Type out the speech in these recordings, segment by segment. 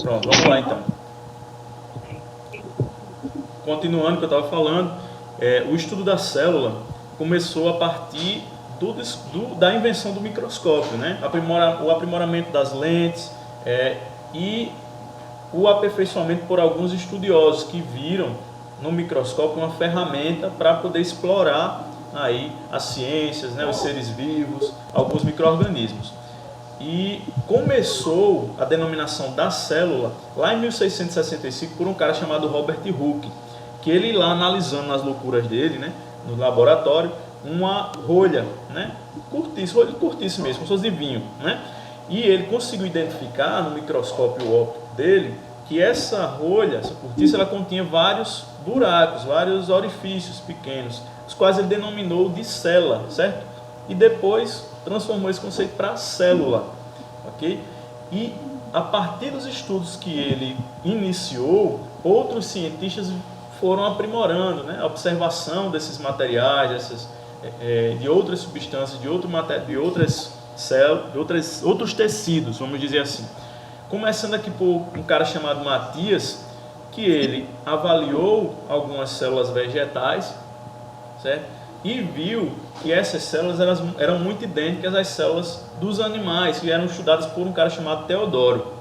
Pronto, vamos lá então. Continuando o que eu estava falando, o estudo da célula começou a partir da invenção do microscópio, né? O aprimoramento das lentes e o aperfeiçoamento por alguns estudiosos que viram no microscópio uma ferramenta para poder explorar aí as ciências, né, os seres vivos, alguns micro-organismos. E começou a denominação da célula lá em 1665 por um cara chamado Robert Hooke, que ele lá analisando nas loucuras dele, né, no laboratório, uma rolha, né, curtice mesmo, como se fosse de vinho, né, e ele conseguiu identificar no microscópio óptico dele que essa rolha, essa cortiça, ela continha vários buracos, vários orifícios pequenos, os quais ele denominou de célula, certo? E depois transformou esse conceito para célula, ok? E a partir dos estudos que ele iniciou, outros cientistas foram aprimorando, né, a observação desses materiais, de outras substâncias, de outros tecidos, vamos dizer assim. Começando aqui por um cara chamado Matias, que ele avaliou algumas células vegetais, certo? E viu que essas células eram muito idênticas às células dos animais, que eram estudadas por um cara chamado Teodoro.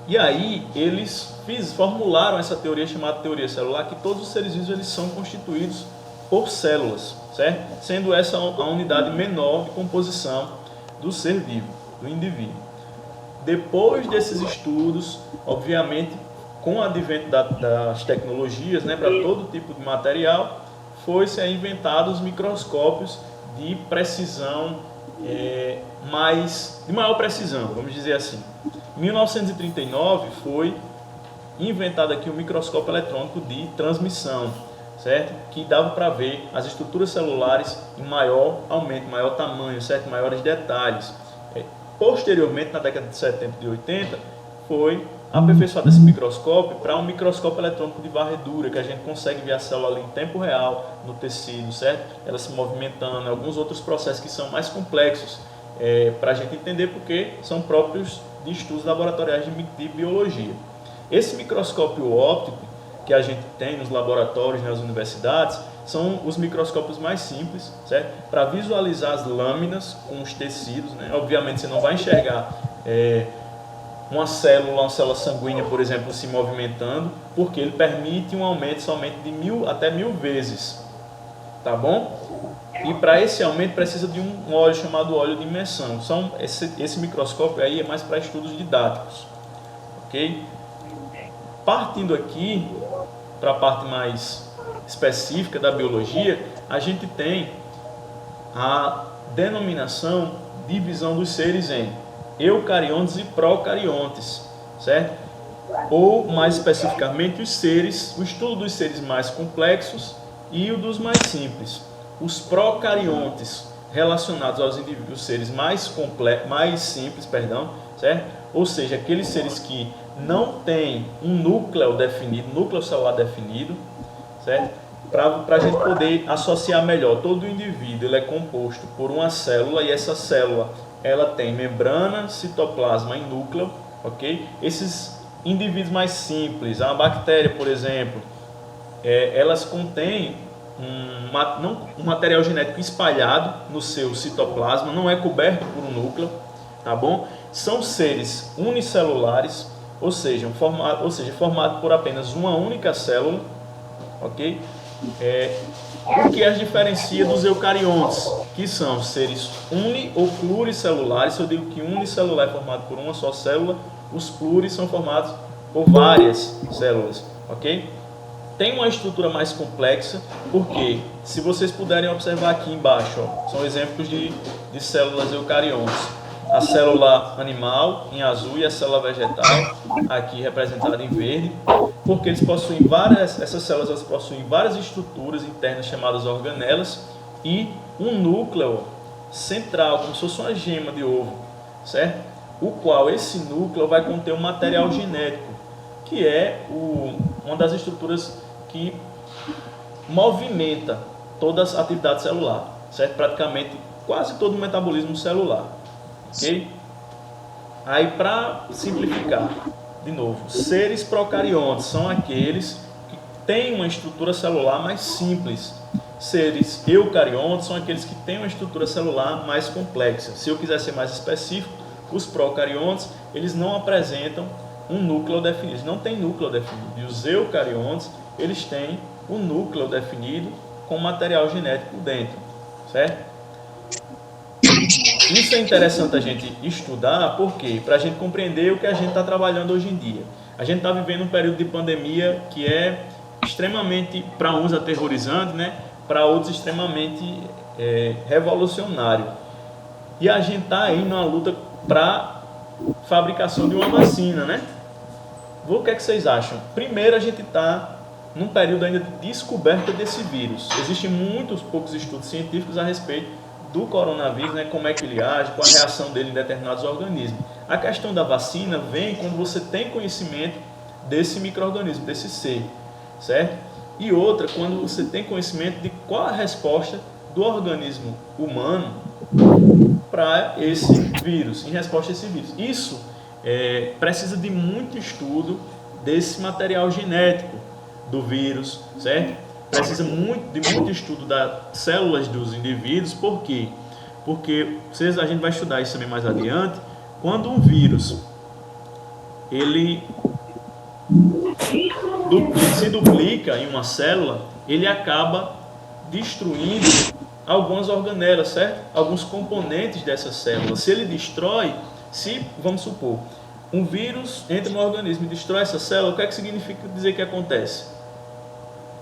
E aí eles formularam essa teoria chamada teoria celular, que todos os seres vivos eles são constituídos por células, certo? Sendo essa a unidade menor de composição do ser vivo, do indivíduo. Depois desses estudos, obviamente, com o advento das tecnologias, né, para todo tipo de material, foi-se inventados os microscópios de precisão, de maior precisão, vamos dizer assim. Em 1939 foi inventado aqui o microscópio eletrônico de transmissão, certo? Que dava para ver as estruturas celulares em maior aumento, maior tamanho, certo? Maiores detalhes. Posteriormente, na década de 70 e 80, foi aperfeiçoado esse microscópio para um microscópio eletrônico de varredura, que a gente consegue ver a célula ali em tempo real no tecido, certo? Ela se movimentando, alguns outros processos que são mais complexos para a gente entender, porque são próprios de estudos laboratoriais de biologia. Esse microscópio óptico que a gente tem nos laboratórios, nas universidades, são os microscópios mais simples, certo? Para visualizar as lâminas com os tecidos, né? Obviamente você não vai enxergar uma célula sanguínea, por exemplo, se movimentando, porque ele permite um aumento somente de 1000 até 1000 vezes, tá bom? E para esse aumento precisa de um óleo chamado óleo de imersão. Esse microscópio aí é mais para estudos didáticos, ok? Partindo aqui para a parte mais específica da biologia, a gente tem a denominação divisão dos seres em eucariontes e procariontes, certo? Ou mais especificamente o estudo dos seres mais complexos e o dos mais simples. Os procariontes relacionados aos indivíduos, seres mais simples, certo? Ou seja, aqueles seres que não têm um núcleo celular definido, certo? Para a gente poder associar melhor, todo o indivíduo ele é composto por uma célula, e essa célula ela tem membrana, citoplasma e núcleo, ok? Esses indivíduos mais simples, a bactéria, por exemplo, elas contêm um material genético espalhado no seu citoplasma, não é coberto por um núcleo, tá bom? São seres unicelulares, ou seja, formado por apenas uma única célula, ok? O que as diferencia dos eucariontes, que são seres uni ou pluricelulares. Se eu digo que unicelular é formado por uma só célula, os pluris são formados por várias células, ok? Tem uma estrutura mais complexa, porque se vocês puderem observar aqui embaixo, são exemplos de células eucariontes. A célula animal em azul e a célula vegetal aqui representada em verde, porque essas células possuem várias estruturas internas chamadas organelas e um núcleo central, como se fosse uma gema de ovo, certo? O qual esse núcleo vai conter um material genético, que é uma das estruturas que movimenta toda a atividade celular, certo? Praticamente quase todo o metabolismo celular. Ok? Aí, para simplificar, de novo, seres procariontes são aqueles que têm uma estrutura celular mais simples. Seres eucariontes são aqueles que têm uma estrutura celular mais complexa. Se eu quiser ser mais específico, os procariontes, eles não apresentam um núcleo definido, eles não têm núcleo definido. E os eucariontes, eles têm um núcleo definido com material genético dentro, certo? Isso é interessante a gente estudar, por quê? Para a gente compreender o que a gente está trabalhando hoje em dia. A gente está vivendo um período de pandemia que é extremamente, para uns, aterrorizante, né? Para outros, extremamente revolucionário. E a gente está aí numa luta para fabricação de uma vacina, né? O que é que vocês acham? Primeiro, a gente está num período ainda de descoberta desse vírus. Existem muitos poucos estudos científicos a respeito do coronavírus, né? Como é que ele age, qual a reação dele em determinados organismos. A questão da vacina vem quando você tem conhecimento desse micro-organismo, desse ser, certo? E outra, quando você tem conhecimento de qual a resposta do organismo humano para esse vírus, em resposta a esse vírus. Isso precisa de muito estudo desse material genético do vírus, certo? Precisa de muito estudo das células dos indivíduos. Por quê? Porque a gente vai estudar isso também mais adiante. Quando um vírus ele se duplica em uma célula, ele acaba destruindo algumas organelas, certo? Alguns componentes dessa célula. Se ele destrói, vamos supor, um vírus entra no organismo e destrói essa célula, o que é que significa dizer que acontece?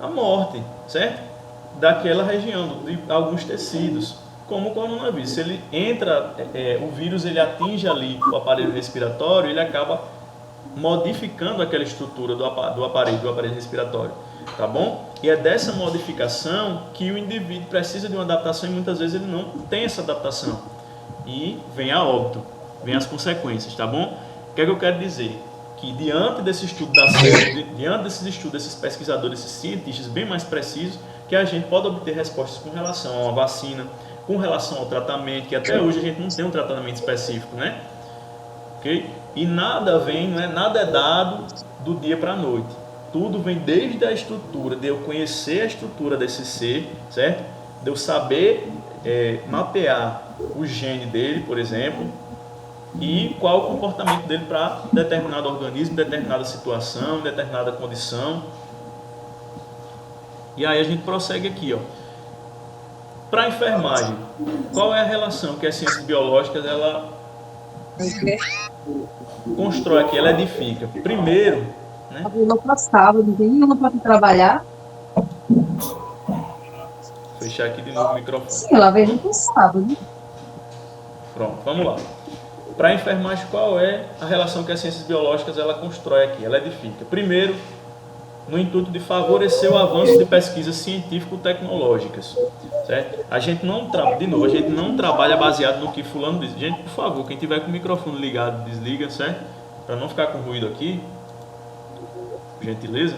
A morte, certo? Daquela região, de alguns tecidos, como o coronavírus. Se ele entra, o vírus ele atinge ali o aparelho respiratório, ele acaba modificando aquela estrutura do aparelho respiratório, tá bom? E é dessa modificação que o indivíduo precisa de uma adaptação e muitas vezes ele não tem essa adaptação. E vem a óbito, vem as consequências, tá bom? O que é que eu quero dizer? Que diante desse estudo da célula, diante desses estudos, desses pesquisadores, desses cientistas bem mais precisos, que a gente pode obter respostas com relação a uma vacina, com relação ao tratamento, que até hoje a gente não tem um tratamento específico, né? Okay? E nada é dado do dia para a noite. Tudo vem desde a estrutura, de eu conhecer a estrutura desse ser, certo? De eu saber mapear o gene dele, por exemplo, e qual o comportamento dele para determinado organismo, determinada situação, determinada condição. E aí a gente prossegue aqui, ó. Para a enfermagem, qual é a relação que as ciências biológicas ela constrói aqui, ela edifica? Primeiro, né? Não passava, não pode trabalhar. Fechar aqui de novo o microfone. Sim, ela veio no passado, né? Pronto, vamos lá. Para a enfermagem, qual é a relação que as ciências biológicas ela constrói aqui, ela edifica? Primeiro, no intuito de favorecer o avanço de pesquisas científico-tecnológicas, certo? A gente não trabalha baseado no que fulano diz. Gente, por favor, quem tiver com o microfone ligado, desliga, certo? Para não ficar com ruído aqui, gentileza.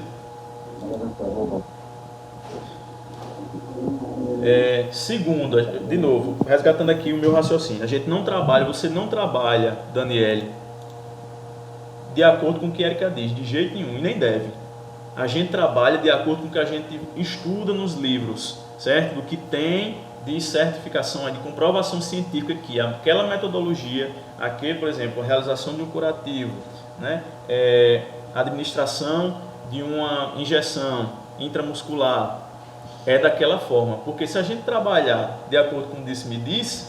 Segundo, de novo, resgatando aqui o meu raciocínio, você não trabalha, Daniele, de acordo com o que Érica diz, de jeito nenhum, e nem deve. A gente trabalha de acordo com o que a gente estuda nos livros, certo? Do que tem de certificação, de comprovação científica que aquela metodologia, por exemplo, a realização de um curativo, né? A administração de uma injeção intramuscular, é daquela forma, porque se a gente trabalhar de acordo com o disse-me-disse,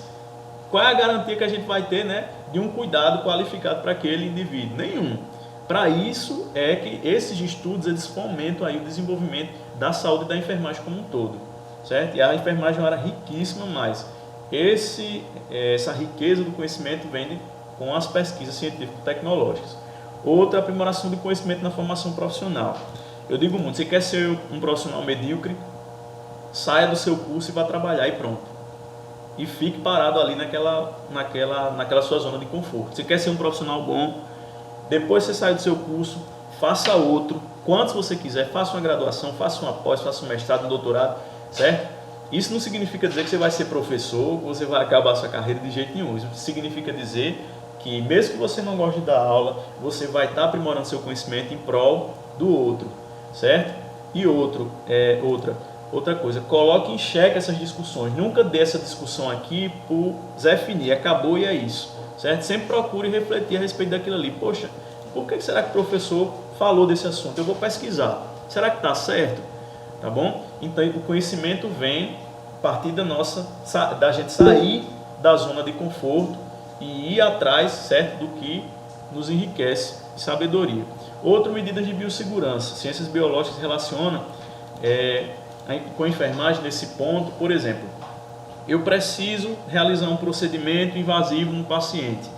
qual é a garantia que a gente vai ter, né, de um cuidado qualificado para aquele indivíduo? Nenhum. Para isso é que esses estudos eles fomentam aí o desenvolvimento da saúde da enfermagem como um todo, certo? E a enfermagem era riquíssima, mas essa riqueza do conhecimento vem com as pesquisas científico-tecnológicas. Outra, aprimoração do conhecimento na formação profissional. Eu digo muito, você quer ser um profissional medíocre, saia do seu curso e vá trabalhar e pronto. E fique parado ali naquela sua zona de conforto. Você quer ser um profissional bom, depois você sai do seu curso, faça outro, quantos você quiser, faça uma graduação, faça uma pós, faça um mestrado, um doutorado, certo? Isso não significa dizer que você vai ser professor, ou você vai acabar a sua carreira de jeito nenhum. Isso significa dizer que mesmo que você não goste da aula, você vai estar aprimorando seu conhecimento em prol do outro, certo? E outra coisa, coloque em xeque essas discussões. Nunca dê essa discussão aqui por Zé Fini, acabou e é isso, certo? Sempre procure refletir a respeito daquilo ali. Poxa, por que será que o professor falou desse assunto? Eu vou pesquisar. Será que está certo? Tá bom? Então o conhecimento vem a partir da gente sair da zona de conforto e ir atrás, certo, do que nos enriquece de sabedoria. Outra medida de biossegurança. Ciências biológicas relacionam com a enfermagem nesse ponto. Por exemplo, eu preciso realizar um procedimento invasivo no paciente.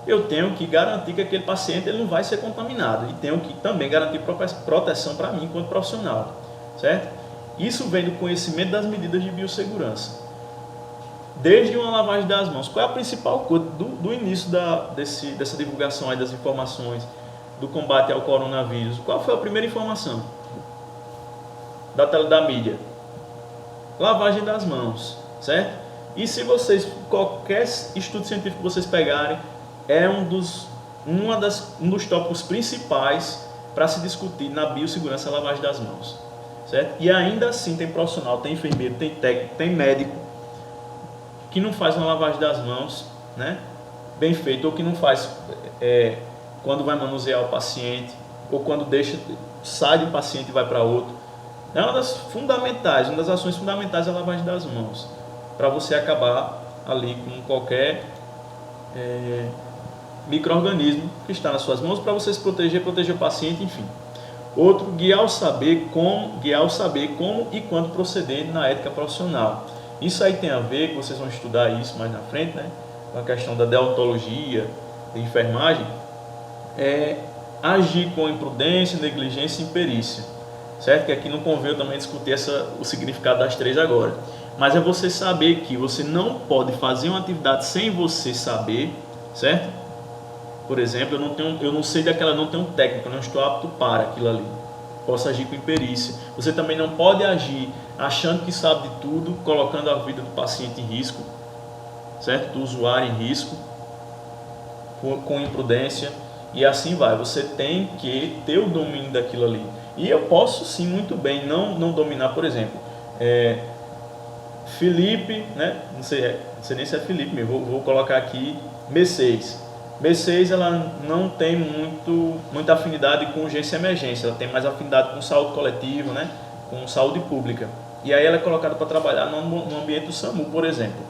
Eu tenho que garantir que aquele paciente ele não vai ser contaminado e tenho que também garantir proteção para mim enquanto profissional, certo? Isso vem do conhecimento das medidas de biossegurança. Desde uma lavagem das mãos. Qual é a principal coisa do início dessa divulgação aí das informações do combate ao coronavírus? Qual foi a primeira informação da mídia? Lavagem das mãos, certo? E se qualquer estudo científico que vocês pegarem, é um dos tópicos principais para se discutir na biossegurança, a lavagem das mãos, certo? E ainda assim tem profissional, tem enfermeiro, tem técnico, tem médico que não faz uma lavagem das mãos, né, bem feito, ou que não faz quando vai manusear o paciente, ou quando sai de um paciente e vai para outro. É uma das ações fundamentais da lavagem das mãos, para você acabar ali com qualquer micro-organismo que está nas suas mãos, para você se proteger o paciente, enfim. Outro, guiar o saber como e quando proceder na ética profissional. Isso aí tem a ver, que vocês vão estudar isso mais na frente, né, com a questão da deontologia, de enfermagem, agir com imprudência, negligência e imperícia, certo? Que aqui não convém eu também discutir o significado das três agora, mas é você saber que você não pode fazer uma atividade sem você saber, certo? Por exemplo, eu não sei daquela, não tenho técnica, eu não estou apto para aquilo ali. Posso agir com imperícia. Você também não pode agir achando que sabe de tudo, colocando a vida do paciente em risco, certo? Do usuário em risco, com imprudência, e assim vai. Você tem que ter o domínio daquilo ali. E eu posso sim muito bem não dominar, por exemplo, Felipe, né? Não sei nem se é Felipe mesmo, vou colocar aqui Mercedes. B6 ela não tem muita afinidade com urgência e emergência, ela tem mais afinidade com saúde coletiva, né? Com saúde pública. E aí ela é colocada para trabalhar no ambiente do SAMU, por exemplo.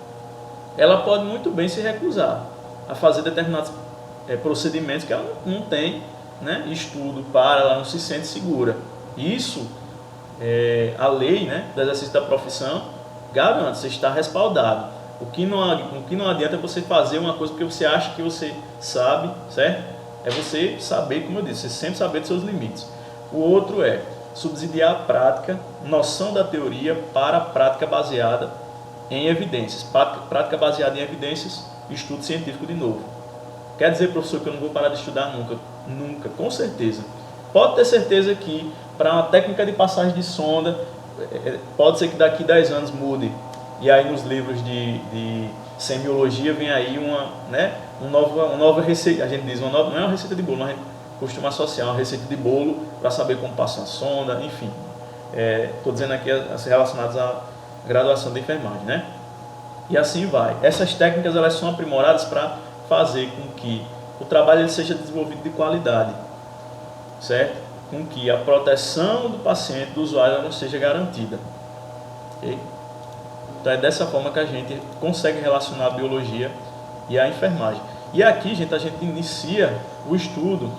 Ela pode muito bem se recusar a fazer determinados procedimentos que ela não tem, né, estudo para, ela não se sente segura. Isso, a lei, né, do exercício da profissão garante, você está respaldado. O que não adianta é você fazer uma coisa porque você acha que você sabe, certo? É você saber, como eu disse, você sempre saber dos seus limites. O outro é subsidiar a prática, noção da teoria para a prática baseada em evidências. Prática baseada em evidências, estudo científico de novo. Quer dizer, professor, que eu não vou parar de estudar nunca? Nunca, com certeza. Pode ter certeza que para uma técnica de passagem de sonda, pode ser que daqui 10 anos mude. E aí nos livros de semiologia vem aí uma nova receita, a gente diz, não é uma receita de bolo, mas a gente costuma associar uma receita de bolo para saber como passa uma sonda, enfim. Estou dizendo aqui as relacionadas à graduação de enfermagem, né? E assim vai. Essas técnicas elas são aprimoradas para fazer com que o trabalho ele seja desenvolvido de qualidade, certo? Com que a proteção do paciente, do usuário, não seja garantida. Okay? Então é dessa forma que a gente consegue relacionar a biologia e a enfermagem. E aqui, gente, a gente inicia o estudo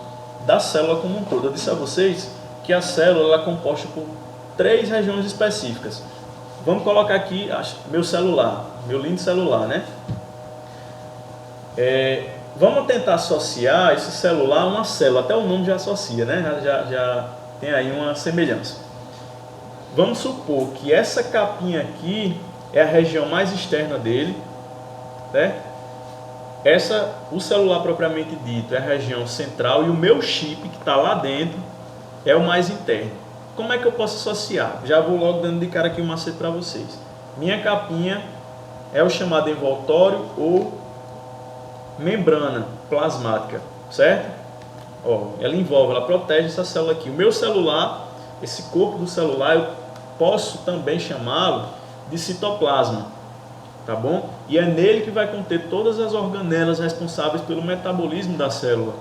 da célula como um todo. Eu disse a vocês que a célula é composta por 3 regiões específicas. Vamos colocar aqui meu celular, meu lindo celular, né? Vamos tentar associar esse celular a uma célula. Até o nome já associa, né? Já tem aí uma semelhança. Vamos supor que essa capinha aqui é a região mais externa dele, né? O celular propriamente dito é a região central e o meu chip que está lá dentro é o mais interno. Como é que eu posso associar? Já vou logo dando de cara aqui um macete para vocês. Minha capinha é o chamado envoltório ou membrana, plasmática, certo? Ó, ela envolve, ela protege essa célula aqui. O meu celular, esse corpo do celular, eu posso também chamá-lo de citoplasma, tá bom? E é nele que vai conter todas as organelas responsáveis pelo metabolismo da célula.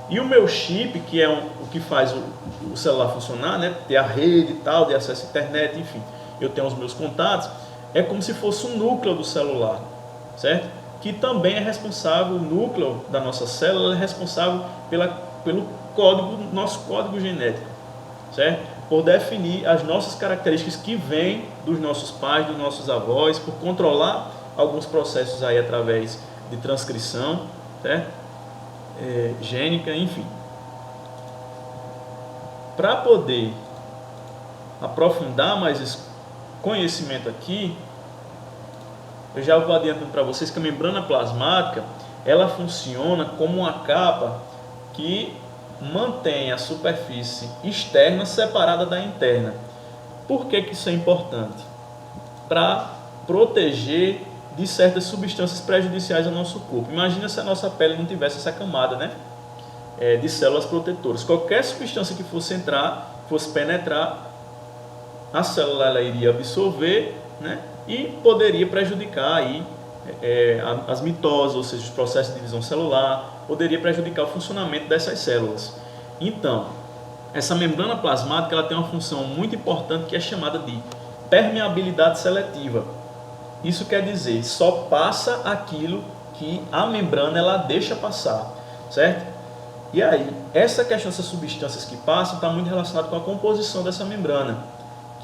E o meu chip, que é o que faz o celular funcionar, né? Ter a rede e tal, de acesso à internet, enfim, eu tenho os meus contatos, é como se fosse o núcleo do celular, certo? Que também é responsável, o núcleo da nossa célula é responsável pelo código, nosso código genético, certo? Por definir as nossas características que vêm dos nossos pais, dos nossos avós, por controlar alguns processos aí através de transcrição, certo? Gênica, enfim. Para poder aprofundar mais esse conhecimento aqui, eu já vou adiantando para vocês que a membrana plasmática, ela funciona como uma capa que mantém a superfície externa separada da interna. Por que isso é importante? Para proteger de certas substâncias prejudiciais ao nosso corpo. Imagina se a nossa pele não tivesse essa camada, né? De células protetoras. Qualquer substância que fosse entrar, fosse penetrar, a célula ela iria absorver, né? E poderia prejudicar aí, as mitoses, ou seja, os processos de divisão celular, poderia prejudicar o funcionamento dessas células. Então, essa membrana plasmática ela tem uma função muito importante que é chamada de permeabilidade seletiva. Isso quer dizer, só passa aquilo que a membrana ela deixa passar, certo? E aí, essa questão dessas substâncias que passam está muito relacionada com a composição dessa membrana,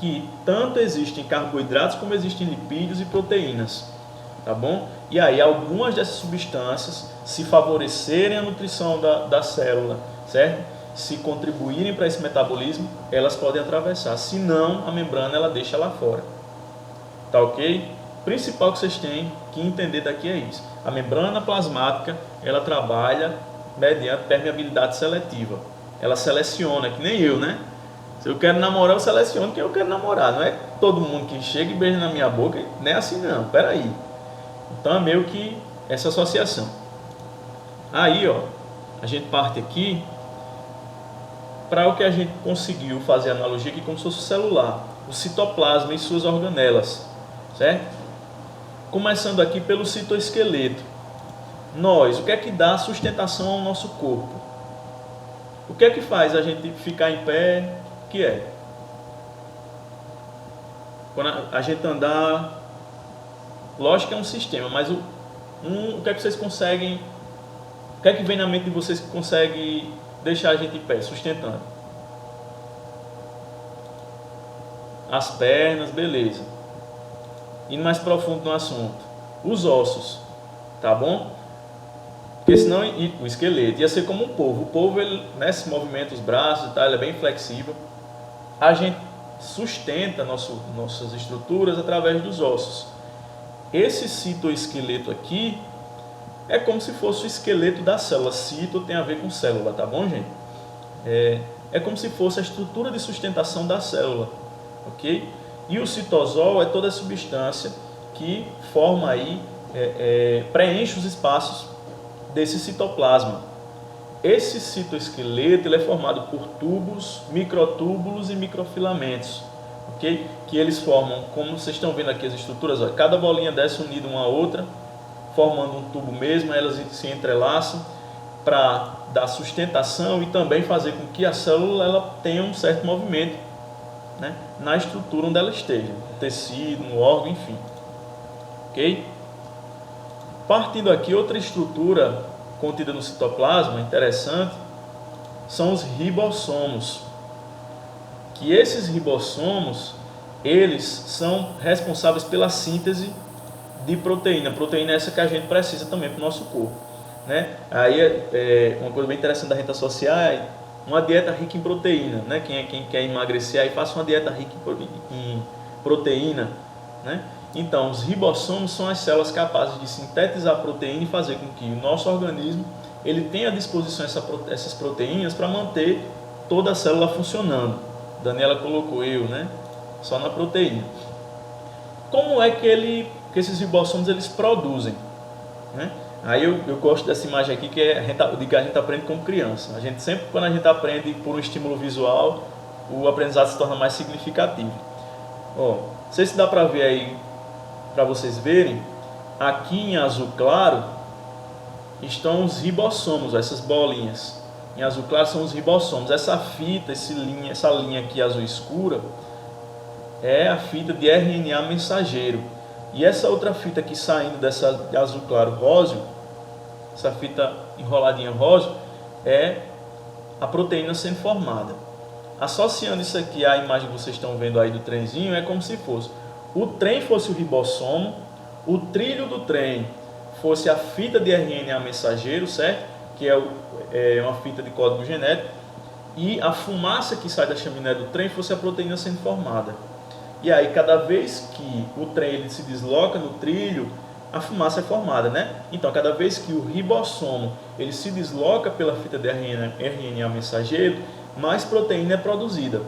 que tanto existem carboidratos como existem lipídios e proteínas, tá bom? E aí, algumas dessas substâncias, se favorecerem a nutrição da célula, certo? Se contribuírem para esse metabolismo, elas podem atravessar, senão a membrana ela deixa lá fora, tá ok? O principal que vocês têm que entender daqui é isso. A membrana plasmática, ela trabalha mediante permeabilidade seletiva. Ela seleciona, que nem eu, né? Se eu quero namorar, eu seleciono quem eu quero namorar. Não é todo mundo que chega e beija na minha boca, não é assim não, peraí. Então é meio que essa associação. Aí, ó, a gente parte aqui para o que a gente conseguiu fazer a analogia aqui como se fosse o celular, o citoplasma e suas organelas, certo? Começando aqui pelo citoesqueleto. O que é que dá sustentação ao nosso corpo? O que é que faz a gente ficar em pé? O que é? Quando a gente andar, lógico que é um sistema, mas o que é que vocês conseguem, o que é que vem na mente de vocês que consegue deixar a gente em pé, sustentando? As pernas, beleza. Indo mais profundo no assunto, os ossos, tá bom? Porque senão o esqueleto ia ser como um polvo. O polvo, ele, né, se movimenta os braços e tal, ele é bem flexível. A gente sustenta nossas estruturas através dos ossos. Esse citoesqueleto aqui é como se fosse o esqueleto da célula. Cito tem a ver com célula, tá bom, gente? É como se fosse a estrutura de sustentação da célula, ok? E o citosol é toda a substância que forma aí, preenche os espaços desse citoplasma. Esse citoesqueleto ele é formado por tubos, microtúbulos e microfilamentos, ok? Que eles formam, como vocês estão vendo aqui as estruturas, ó, cada bolinha dessa unida uma a outra, formando um tubo mesmo, elas se entrelaçam para dar sustentação e também fazer com que a célula ela tenha um certo movimento, né, na estrutura onde ela esteja, no tecido, no órgão, enfim. Ok? Partindo aqui, outra estrutura contida no citoplasma, interessante, são os ribossomos. Que esses ribossomos, eles são responsáveis pela síntese de proteína. Proteína é essa que a gente precisa também para o nosso corpo, né? Aí uma coisa bem interessante da gente associar é uma dieta rica em proteína, né? Quem quer emagrecer, aí faça uma dieta rica em proteína, né? Então, os ribossomos são as células capazes de sintetizar proteína e fazer com que o nosso organismo ele tenha à disposição essas proteínas para manter toda a célula funcionando. Daniela colocou né? Só na proteína. Como é que esses ribossomos eles produzem, né? Aí eu gosto dessa imagem aqui, que é de que a gente aprende como criança. A gente sempre, quando a gente aprende por um estímulo visual, o aprendizado se torna mais significativo. Ó, não sei se dá para ver aí, para vocês verem, aqui em azul claro estão os ribossomos, essas bolinhas. Em azul claro são os ribossomos. Essa fita, essa linha aqui azul escura, é a fita de RNA mensageiro. E essa outra fita aqui saindo dessa de azul claro róseo, essa fita enroladinha róseo, é a proteína sendo formada. Associando isso aqui à imagem que vocês estão vendo aí do trenzinho, é como se fosse o trem fosse o ribossomo, o trilho do trem fosse a fita de RNA mensageiro, certo? Que é uma fita de código genético, e a fumaça que sai da chaminé do trem fosse a proteína sendo formada. E aí, cada vez que o trem ele se desloca no trilho, a fumaça é formada, né? Então, cada vez que o ribossomo ele se desloca pela fita de RNA mensageiro, mais proteína é produzida.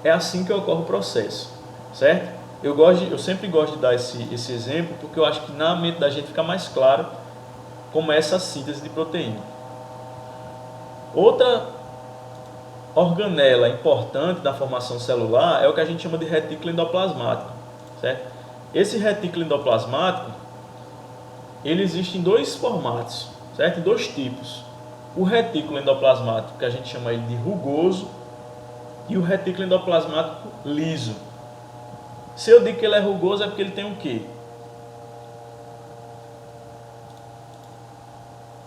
É assim que ocorre o processo, certo? Eu sempre gosto de dar esse exemplo, porque eu acho que na mente da gente fica mais claro como é essa síntese de proteína. Outra organela importante da formação celular é o que a gente chama de retículo endoplasmático, certo? Esse retículo endoplasmático, ele existe em dois formatos, certo? Em dois tipos. O retículo endoplasmático, que a gente chama ele de rugoso, e o retículo endoplasmático liso. Se eu digo que ele é rugoso, é porque ele tem o quê?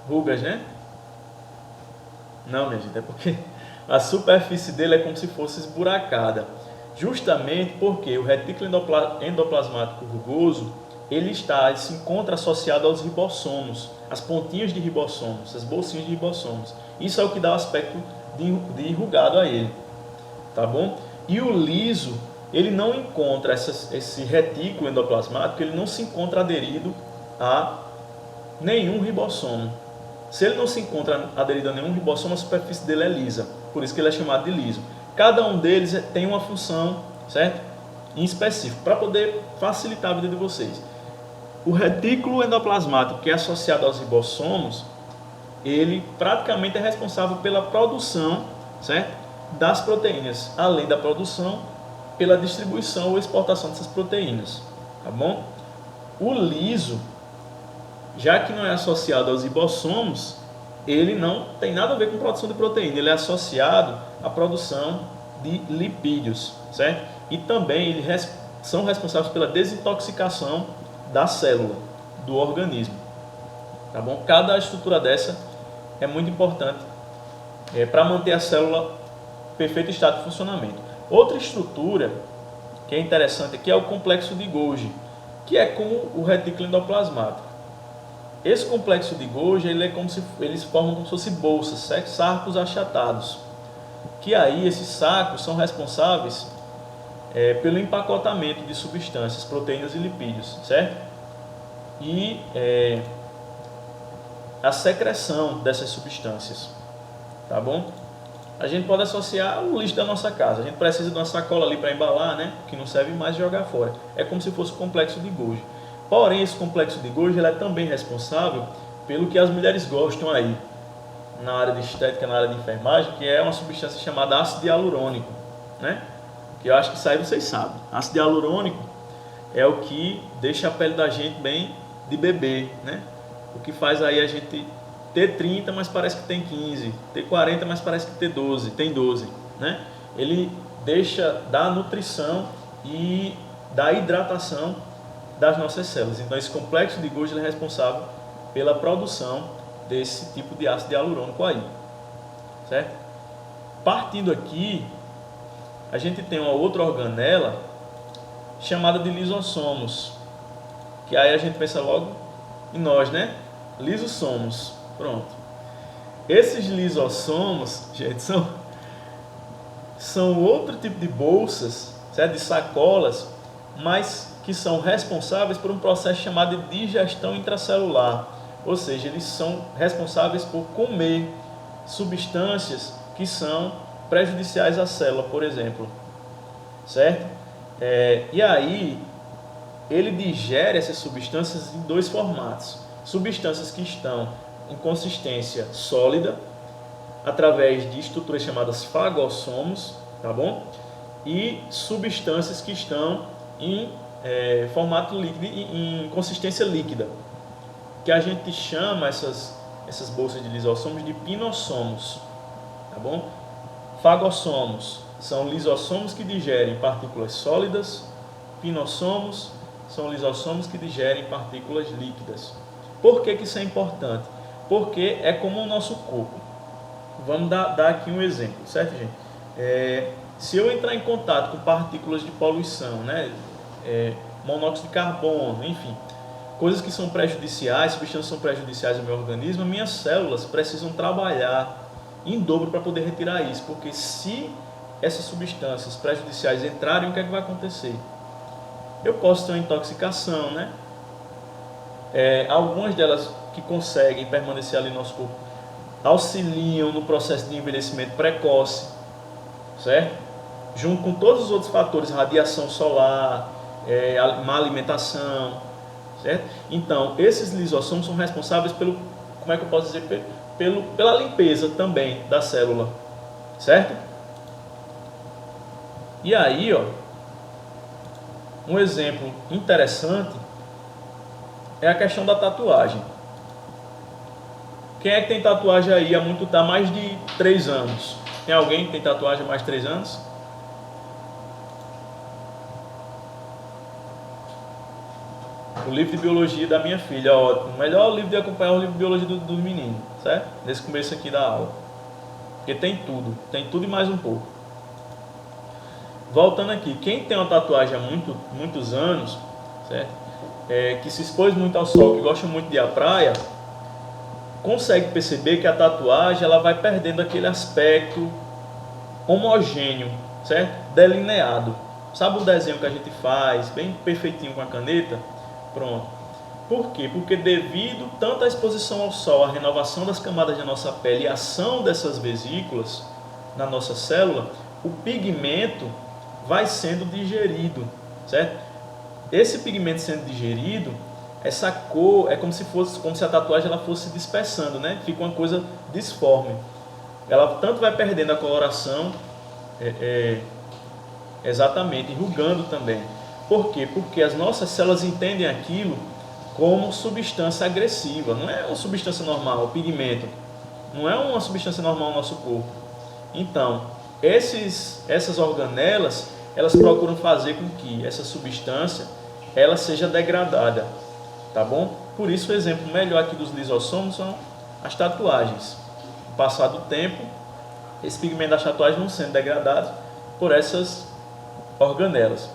Rugas, né? Não, minha gente, é porque a superfície dele é como se fosse esburacada. Justamente porque o retículo endoplasmático rugoso, ele se encontra associado aos ribossomos, as pontinhas de ribossomos, as bolsinhas de ribossomos. Isso é o que dá o aspecto de enrugado a ele, tá bom? E o liso, ele não encontra esse retículo endoplasmático, ele não se encontra aderido a nenhum ribossomo. Se ele não se encontra aderido a nenhum ribossomo, a superfície dele é lisa, por isso que ele é chamado de liso. Cada um deles tem uma função, certo? Em específico, para poder facilitar a vida de vocês. O retículo endoplasmático, que é associado aos ribossomos, ele praticamente é responsável pela produção, certo? Das proteínas, além da produção, pela distribuição ou exportação dessas proteínas, tá bom? O liso, já que não é associado aos ribossomos, ele não tem nada a ver com produção de proteína, ele é associado à produção de lipídios, certo? E também eles são responsáveis pela desintoxicação da célula, do organismo, tá bom? Cada estrutura dessa é muito importante para manter a célula em perfeito estado de funcionamento. Outra estrutura que é interessante aqui é o complexo de Golgi, que é como o retículo endoplasmático. Esse complexo de Golgi, eles formam como se fossem bolsas, certo? Sacos achatados, que aí esses sacos são responsáveis pelo empacotamento de substâncias, proteínas e lipídios, certo? E a secreção dessas substâncias, tá bom? A gente pode associar o lixo da nossa casa. A gente precisa de uma sacola ali para embalar, né? Que não serve mais, jogar fora. É como se fosse o complexo de Golgi. Porém, esse complexo de Golgi ele é também responsável pelo que as mulheres gostam aí, na área de estética, na área de enfermagem, que é uma substância chamada ácido hialurônico, né? Que eu acho que isso aí vocês sabem. Ácido hialurônico é o que deixa a pele da gente bem de bebê, né? O que faz aí a gente ter 30, mas parece que tem 15, ter 40, mas parece que tem 12, né? Ele dá nutrição e dá hidratação das nossas células. Então esse complexo de Golgi é responsável pela produção desse tipo de ácido hialurônico aí, certo? Partindo aqui, a gente tem uma outra organela chamada de lisossomos, que aí a gente pensa logo em nós, né? Lisossomos, pronto. Esses lisossomos, gente, são outro tipo de bolsas, certo? De sacolas, mas que são responsáveis por um processo chamado de digestão intracelular, ou seja, eles são responsáveis por comer substâncias que são prejudiciais à célula, por exemplo, certo? E aí ele digere essas substâncias em dois formatos, substâncias que estão em consistência sólida, através de estruturas chamadas fagossomos, tá bom? E substâncias que estão em formato líquido, em consistência líquida, que a gente chama essas bolsas de lisossomos de pinossomos, tá bom? Fagossomos são lisossomos que digerem partículas sólidas, pinossomos são lisossomos que digerem partículas líquidas. Por que isso é importante? Porque é como o nosso corpo. Vamos dar aqui um exemplo, certo, gente? Se eu entrar em contato com partículas de poluição, né? Monóxido de carbono, enfim, coisas que são prejudiciais, substâncias que são prejudiciais ao meu organismo, minhas células precisam trabalhar em dobro para poder retirar isso, porque se essas substâncias prejudiciais entrarem, o que é que vai acontecer? Eu posso ter uma intoxicação, né? Algumas delas que conseguem permanecer ali no nosso corpo auxiliam no processo de envelhecimento precoce, certo? Junto com todos os outros fatores, radiação solar, má alimentação, certo? Então, esses lisossomos são responsáveis pelo, como é que eu posso dizer, pela limpeza também da célula, certo? E aí, ó, um exemplo interessante é a questão da tatuagem. Quem é que tem tatuagem aí há mais de 3 anos? Tem alguém que tem tatuagem há mais de 3 anos? O livro de biologia da minha filha, ótimo. O melhor livro de acompanhar é o livro de biologia dos meninos, certo? Nesse começo aqui da aula. Porque tem tudo e mais um pouco. Voltando aqui, quem tem uma tatuagem há muitos anos, certo? Que se expôs muito ao sol, que gosta muito de ir à praia, consegue perceber que a tatuagem ela vai perdendo aquele aspecto homogêneo, certo? Delineado. Sabe o desenho que a gente faz, bem perfeitinho com a caneta? Pronto. Por quê? Porque devido tanto à exposição ao sol, à renovação das camadas da nossa pele e a ação dessas vesículas na nossa célula, o pigmento vai sendo digerido, certo? Esse pigmento sendo digerido, essa cor é como se a tatuagem ela fosse dispersando, né? Fica uma coisa disforme. Ela tanto vai perdendo a coloração, exatamente, enrugando também. Por quê? Porque as nossas células entendem aquilo como substância agressiva. Não é uma substância normal, o pigmento. Não é uma substância normal no nosso corpo. Então, essas organelas, elas procuram fazer com que essa substância ela seja degradada, tá bom? Por isso o exemplo melhor aqui dos lisossomos são as tatuagens. Com o passar do tempo, esse pigmento das tatuagens vão sendo degradados por essas organelas.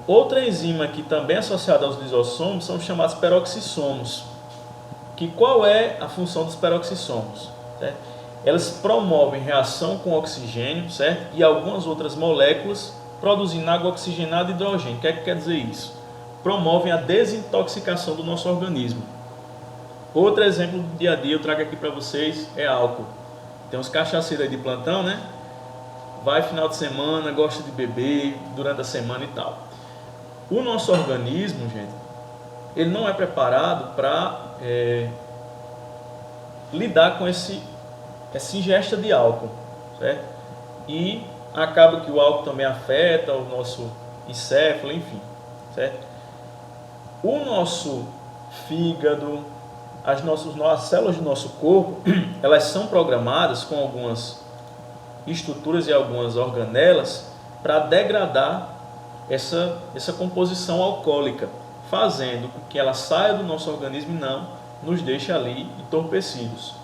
Outra enzima que também é associada aos lisossomos são os chamados peroxissomos. Que qual é a função dos peroxissomos? Certo? Elas promovem reação com oxigênio, certo? E algumas outras moléculas produzindo água oxigenada e hidrogênio. O que é que quer dizer isso? Promovem a desintoxicação do nosso organismo. Outro exemplo do dia a dia eu trago aqui para vocês é álcool. Tem uns cachaceiros aí de plantão, né? Vai final de semana, gosta de beber durante a semana e tal. O nosso organismo, gente, ele não é preparado para lidar com essa ingesta de álcool, certo? E acaba que o álcool também afeta o nosso encéfalo, enfim, certo? O nosso fígado, as células do nosso corpo, elas são programadas com algumas estruturas e algumas organelas para degradar essa composição alcoólica, fazendo com que ela saia do nosso organismo e não nos deixe ali entorpecidos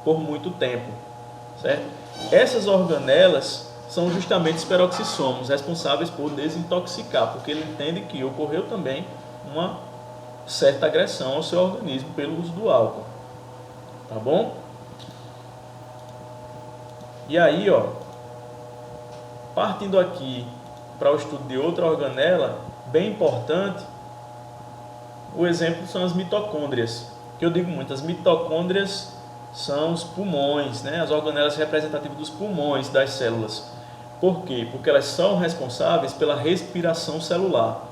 por muito tempo, certo? Essas organelas são justamente os peroxissomos, responsáveis por desintoxicar, porque ele entende que ocorreu também uma certa agressão ao seu organismo pelo uso do álcool, tá bom? E aí, ó, partindo aqui para o estudo de outra organela bem importante, o exemplo são as mitocôndrias, que eu digo muito, as mitocôndrias são os pulmões, né? As organelas representativas dos pulmões das células. Por quê? Porque elas são responsáveis pela respiração celular.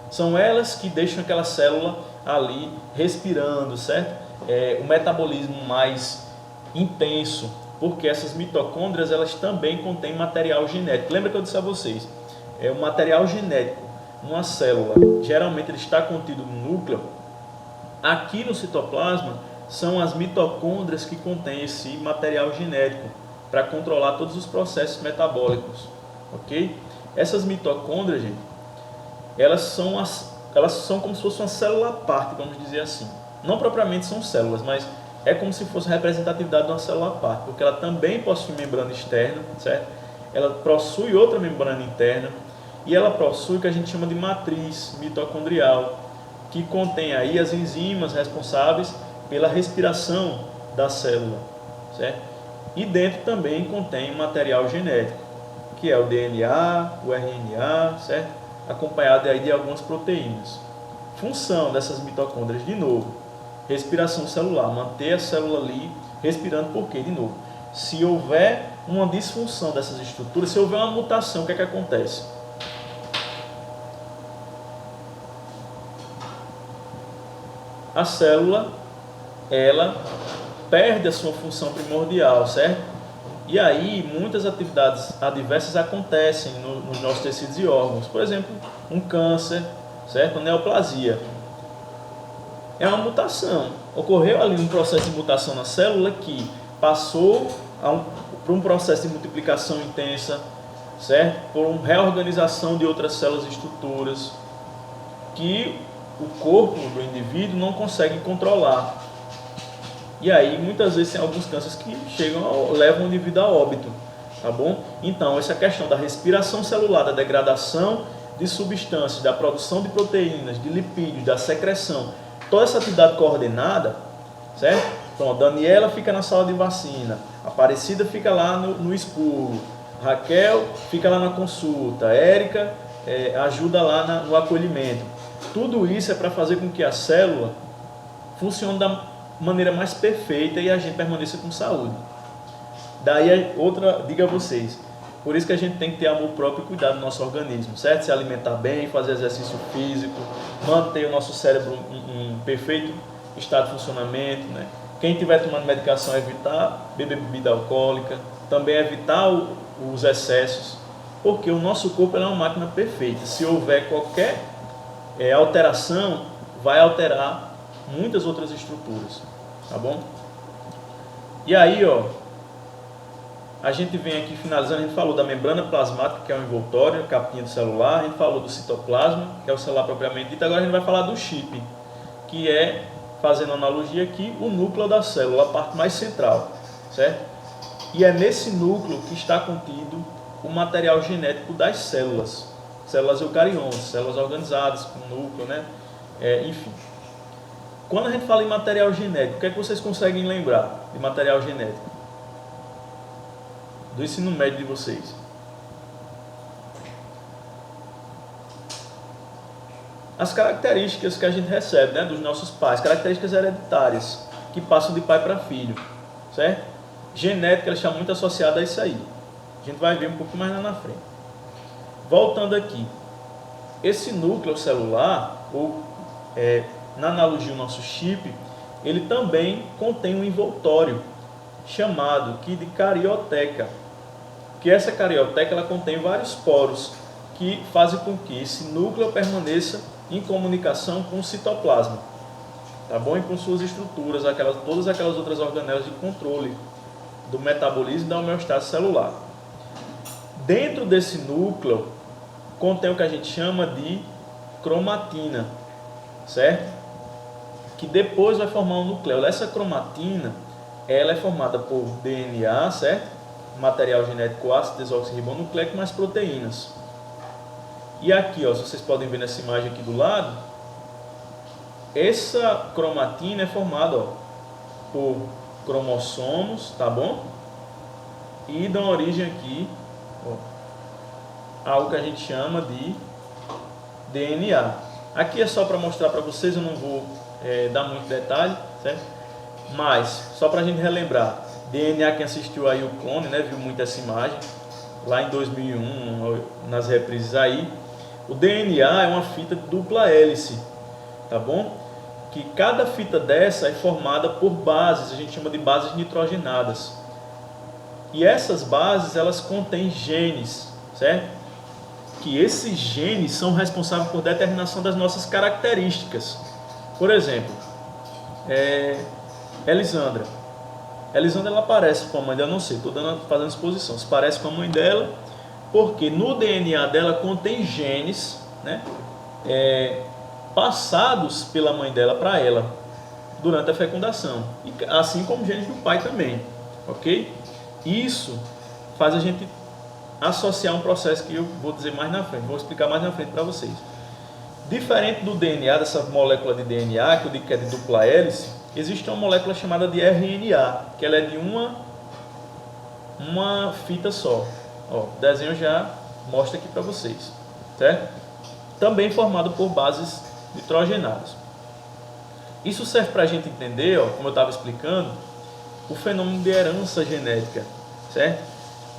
São elas que deixam aquela célula ali respirando, certo? O metabolismo mais intenso, porque essas mitocôndrias elas também contêm material genético. Lembra que eu disse a vocês, o material genético numa célula, geralmente ele está contido no núcleo. Aqui no citoplasma são as mitocôndrias que contêm esse material genético para controlar todos os processos metabólicos, ok? Essas mitocôndrias, gente, elas são como se fosse uma célula à parte, vamos dizer assim. Não propriamente são células, mas é como se fosse a representatividade de uma célula à parte, porque ela também possui membrana externa, certo? Ela possui outra membrana interna e ela possui o que a gente chama de matriz mitocondrial, que contém aí as enzimas responsáveis pela respiração da célula, certo? E dentro também contém material genético, que é o DNA, o RNA, certo? Acompanhado aí de algumas proteínas. Função dessas mitocôndrias, de novo, respiração celular, manter a célula ali respirando, por quê? De novo, se houver uma disfunção dessas estruturas, se houver uma mutação, o que é que acontece? A célula, ela perde a sua função primordial, certo? E aí, muitas atividades adversas acontecem nos nossos tecidos e órgãos. Por exemplo, um câncer, certo? Uma neoplasia. É uma mutação. Ocorreu ali um processo de mutação na célula que passou por um processo de multiplicação intensa, certo? Por uma reorganização de outras células e estruturas que o corpo do indivíduo não consegue controlar. E aí, muitas vezes, tem alguns cânceres que levam o indivíduo a óbito, tá bom? Então, essa questão da respiração celular, da degradação de substâncias, da produção de proteínas, de lipídios, da secreção, toda essa atividade coordenada, certo? Então, a Daniela fica na sala de vacina, a Aparecida fica lá no expurgo, Raquel fica lá na consulta, Érica ajuda lá no acolhimento. Tudo isso é para fazer com que a célula funcione da maneira mais perfeita e a gente permaneça com saúde. Daí outra, diga a vocês, por isso que a gente tem que ter amor próprio e cuidar do nosso organismo, certo? Se alimentar bem, fazer exercício físico, manter o nosso cérebro em perfeito estado de funcionamento, né? Quem estiver tomando medicação, evitar beber bebida alcoólica, também evitar os excessos, porque o nosso corpo é uma máquina perfeita. Se houver qualquer alteração, vai alterar muitas outras estruturas, tá bom? E aí, a gente vem aqui finalizando, a gente falou da membrana plasmática, que é o envoltório, a capinha do celular, a gente falou do citoplasma, que é o celular propriamente dito, agora a gente vai falar do chip, que é, fazendo analogia aqui, o núcleo da célula, a parte mais central, certo? E é nesse núcleo que está contido o material genético das células eucariontes, células organizadas, com núcleo, né? Enfim. Quando a gente fala em material genético, o que é que vocês conseguem lembrar de material genético? Do ensino médio de vocês. As características que a gente recebe, né, dos nossos pais, características hereditárias, que passam de pai para filho, certo? Genética, ela está muito associada a isso aí. A gente vai ver um pouco mais lá na frente. Voltando aqui, esse núcleo celular, ou na analogia o nosso chip, ele também contém um envoltório chamado aqui de carioteca, que essa carioteca ela contém vários poros que fazem com que esse núcleo permaneça em comunicação com o citoplasma, tá bom? E com suas estruturas, todas aquelas outras organelas de controle do metabolismo e da homeostase celular. Dentro desse núcleo contém o que a gente chama de cromatina, certo? Que depois vai formar um nucleolo. Essa cromatina, ela é formada por DNA, certo? Material genético ácido desoxirribonucleico mais proteínas. E aqui, se vocês podem ver nessa imagem aqui do lado, essa cromatina é formada por cromossomos, tá bom? E dão origem aqui a algo que a gente chama de DNA. Aqui é só para mostrar para vocês, eu não vou dar muito detalhe, certo? Mas, só para a gente relembrar, DNA, quem assistiu aí o Clone, né, viu muito essa imagem, lá em 2001, nas reprises aí. O DNA é uma fita de dupla hélice, tá bom? que cada fita dessa é formada por bases, a gente chama de bases nitrogenadas. E essas bases, elas contêm genes, certo? Que esses genes são responsáveis por determinação das nossas características. Por exemplo, Elisandra. Elisandra, ela parece com a mãe dela, não sei, estou fazendo exposição. Se parece com a mãe dela, porque no DNA dela contém genes, né, passados pela mãe dela para ela durante a fecundação, e assim como genes do pai também, ok? Isso faz a gente associar um processo que eu vou dizer mais na frente, vou explicar mais na frente para vocês. Diferente do DNA, dessa molécula de DNA, que eu digo que é de dupla hélice, existe uma molécula chamada de RNA, que ela é de uma fita só. Ó, o desenho já mostra aqui para vocês, certo? Também formado por bases nitrogenadas. Isso serve para a gente entender, ó, como eu estava explicando, o fenômeno de herança genética, certo?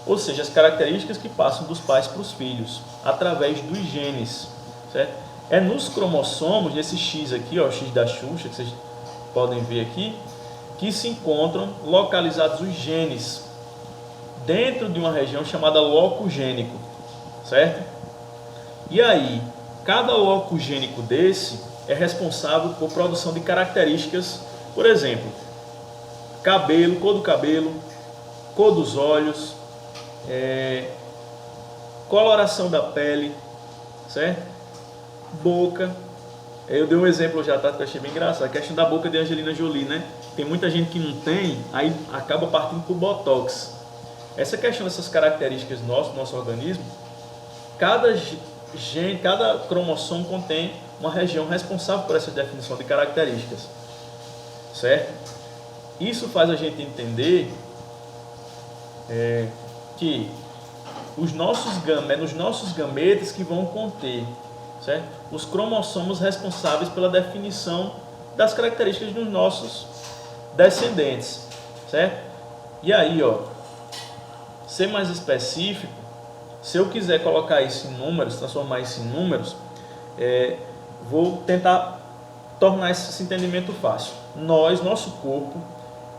Ou seja, as características que passam dos pais para os filhos, através dos genes, certo? É nos cromossomos, nesse X aqui, ó, o X da Xuxa, que vocês podem ver aqui, que se encontram localizados os genes dentro de uma região chamada loco gênico, certo? E aí, cada loco gênico desse é responsável por produção de características, por exemplo, cabelo, cor dos olhos, coloração da pele, certo? Boca. Eu dei um exemplo já, tá? Que eu achei bem engraçado. A questão da boca de Angelina Jolie, né? Tem muita gente que não tem, aí acaba partindo por Botox. Essa questão dessas características do nosso organismo, cada cromossomo contém uma região responsável por essa definição de características, certo? Isso faz a gente entender que nos nossos gametas que vão conter, certo? Os cromossomos responsáveis pela definição das características dos nossos descendentes, certo? E aí, ó, ser mais específico, se eu quiser colocar isso em números, transformar isso em números, vou tentar tornar esse entendimento fácil. Nosso corpo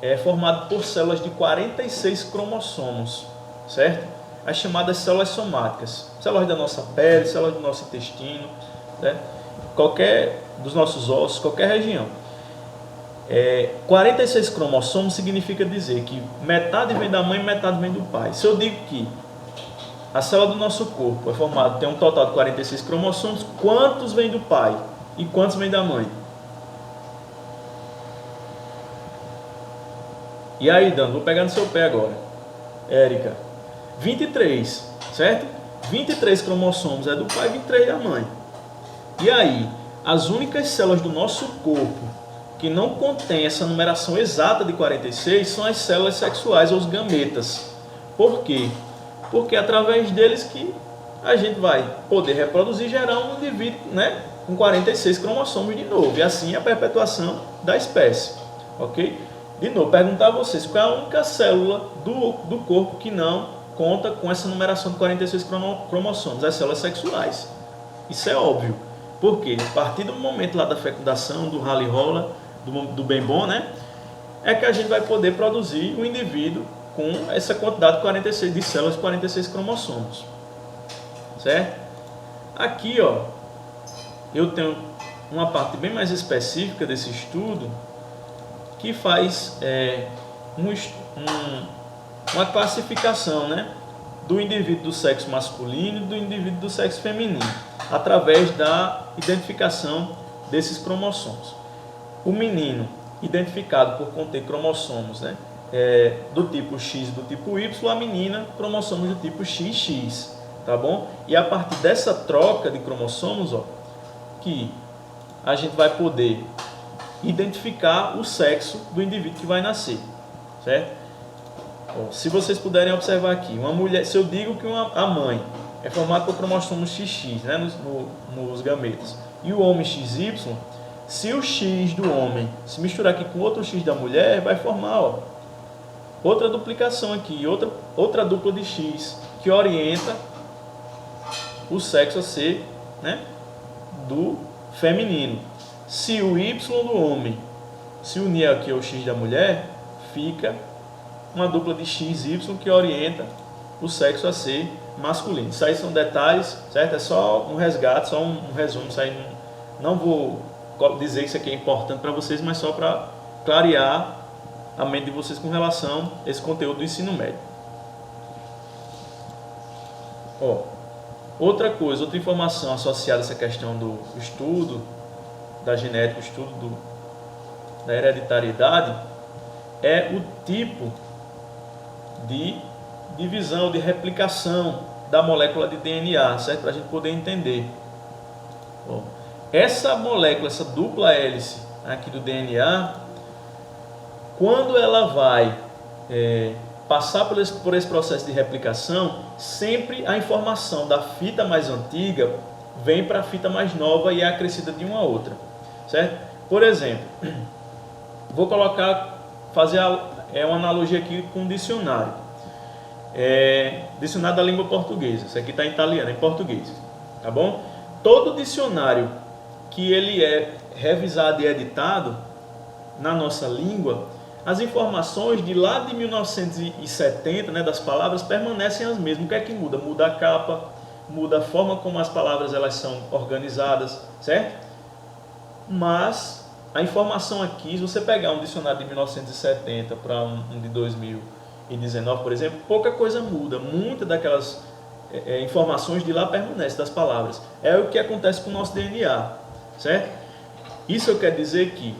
é formado por células de 46 cromossomos, certo? As chamadas células somáticas, células da nossa pele, células do nosso intestino, certo? Qualquer dos nossos ossos, qualquer região. 46 cromossomos significa dizer que metade vem da mãe e metade vem do pai. Se eu digo que a célula do nosso corpo é formada, tem um total de 46 cromossomos, quantos vem do pai e quantos vem da mãe? E aí, Dan, vou pegar no seu pé agora. Érica, 23, certo? 23 cromossomos é do pai e 23 da mãe. E aí, as únicas células do nosso corpo que não contém essa numeração exata de 46 são as células sexuais, ou os gametas. Por quê? Porque é através deles que a gente vai poder reproduzir e gerar um indivíduo, né, com 46 cromossomos de novo. E assim a perpetuação da espécie. Ok? De novo, perguntar a vocês, qual é a única célula do corpo que não conta com essa numeração de 46 cromossomos? As células sexuais. Isso é óbvio. Porque a partir do momento lá da fecundação, do rally rola, do bem bom, né, é que a gente vai poder produzir um indivíduo com essa quantidade de 46 de células, 46 cromossomos, certo? Aqui, ó, eu tenho uma parte bem mais específica desse estudo que faz uma classificação, né, do indivíduo do sexo masculino e do indivíduo do sexo feminino, através da identificação desses cromossomos. O menino, identificado por conter cromossomos, né, do tipo X e do tipo Y, a menina, cromossomos do tipo XX, tá bom? E a partir dessa troca de cromossomos, ó, que a gente vai poder identificar o sexo do indivíduo que vai nascer, certo? Ó, se vocês puderem observar aqui, uma mulher, se eu digo que a mãe é formada por cromossomos XX, né, nos gametas, e o homem XY, se o X do homem se misturar aqui com outro X da mulher, vai formar, ó, outra duplicação aqui, outra dupla de X, que orienta o sexo a ser, né, do feminino. Se o Y do homem se unir aqui ao X da mulher, fica uma dupla de XY que orienta o sexo a ser masculino. Isso aí são detalhes, certo? É só um resgate, só um resumo. Isso aí não vou dizer que isso aqui é importante para vocês, mas só para clarear a mente de vocês com relação a esse conteúdo do ensino médio. Outra coisa, outra informação associada a essa questão do estudo da genética, o estudo da hereditariedade, é o tipo de divisão, de replicação da molécula de DNA, certo? Para a gente poder entender. Essa molécula, essa dupla hélice aqui do DNA, quando ela vai passar por esse processo de replicação, sempre a informação da fita mais antiga vem para a fita mais nova e é acrescida de uma a outra, certo? Por exemplo, vou fazer uma analogia aqui com um dicionário. Dicionário da língua portuguesa. Isso aqui está em italiano, em português, tá bom? Todo dicionário que ele é revisado e editado na nossa língua, as informações de lá de 1970, né, das palavras, permanecem as mesmas. O que é que muda? Muda a capa, muda a forma como as palavras elas são organizadas, certo? Mas a informação aqui, se você pegar um dicionário de 1970 para um de 2019, por exemplo, pouca coisa muda. Muitas daquelas informações de lá permanecem, das palavras. É o que acontece com o nosso DNA, certo? Isso eu quero dizer que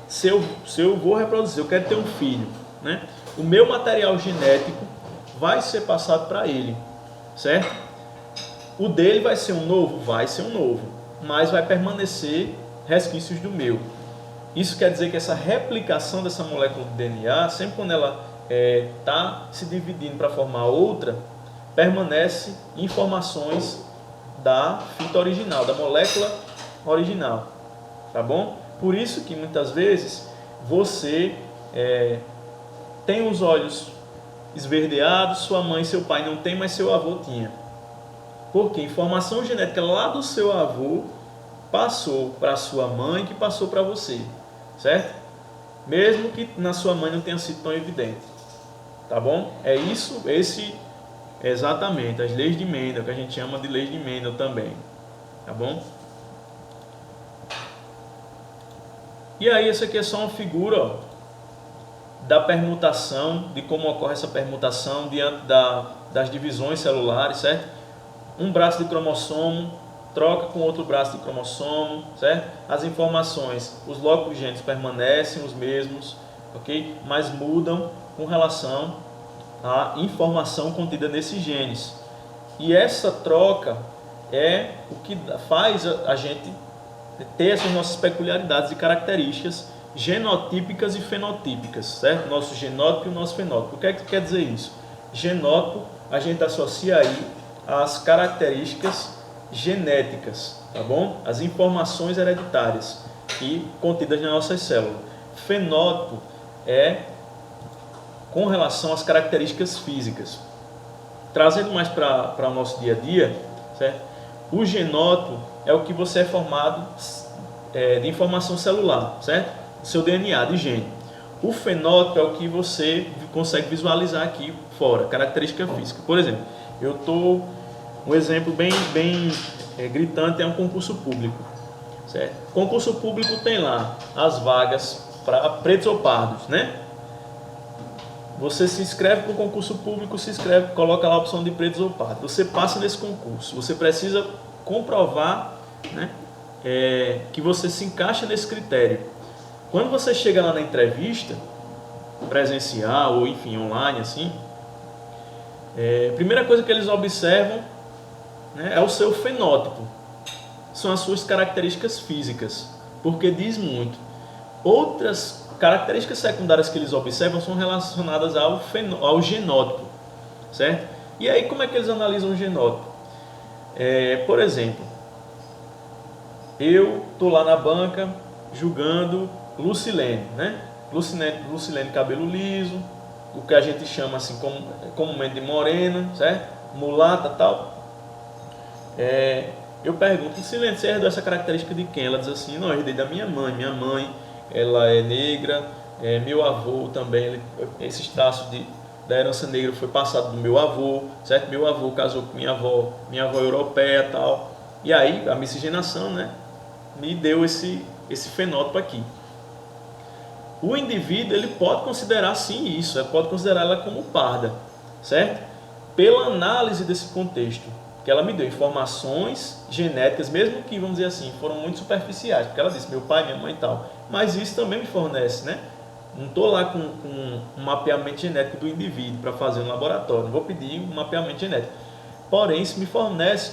se eu vou reproduzir, eu quero ter um filho, né? O meu material genético vai ser passado para ele, certo? O dele vai ser um novo? Vai ser um novo, mas vai permanecer resquícios do meu. Isso quer dizer que essa replicação dessa molécula de DNA, sempre quando ela está se dividindo para formar outra, permanece informações da fita original, da molécula original, tá bom? Por isso que muitas vezes você tem os olhos esverdeados, sua mãe e seu pai não tem, mas seu avô tinha. Porque informação genética lá do seu avô passou para sua mãe, que passou para você, certo? Mesmo que na sua mãe não tenha sido tão evidente, tá bom? Exatamente, as leis de Mendel, que a gente chama de leis de Mendel também, tá bom? E aí, essa aqui é só uma figura da permutação, de como ocorre essa permutação diante das divisões celulares, certo? Um braço de cromossomo troca com outro braço de cromossomo, certo? As informações, os locos genes permanecem os mesmos, ok? Mas mudam com relação à informação contida nesses genes. E essa troca é o que faz a gente ter essas nossas peculiaridades e características genotípicas e fenotípicas, certo? Nosso genótipo e o nosso fenótipo. O que é que quer dizer isso? Genótipo a gente associa aí às características genéticas, tá bom? As informações hereditárias e contidas nas nossas células. Fenótipo é com relação às características físicas. Trazendo mais para o nosso dia a dia, certo? O genótipo é o que você é formado de informação celular, certo? Seu DNA, de gene. O fenótipo é o que você consegue visualizar aqui fora, característica física. Por exemplo, um exemplo bem gritante é um concurso público, certo? Concurso público tem lá as vagas para pretos ou pardos, né? Você se inscreve para o concurso público, coloca lá a opção de pretos ou pardos. Você passa nesse concurso, você precisa comprovar, né, que você se encaixa nesse critério. Quando você chega lá na entrevista presencial ou enfim online assim, a primeira coisa que eles observam, né, é o seu fenótipo, são as suas características físicas, porque diz muito. Outras características secundárias que eles observam são relacionadas ao genótipo, certo? E aí como é que eles analisam o genótipo? Por exemplo, eu estou lá na banca julgando Lucilene, né? Lucilene cabelo liso, o que a gente chama assim comumente de morena, certo? Mulata, tal. eu pergunto, Silene, você herdou essa característica de quem? Ela diz assim, não, eu herdei da minha mãe. Minha mãe, ela é negra, meu avô também, esses traços da herança negra foi passado do meu avô, certo? Meu avô casou com minha avó europeia e tal. E aí, a miscigenação, né, me deu esse fenótipo aqui. O indivíduo, ele pode considerar sim isso, ele pode considerar ela como parda, certo? Pela análise desse contexto, que ela me deu informações genéticas, mesmo que, vamos dizer assim, foram muito superficiais, porque ela disse meu pai, minha mãe e tal, mas isso também me fornece, né? Não estou lá com um mapeamento genético do indivíduo para fazer um laboratório, não vou pedir um mapeamento genético. Porém, isso me fornece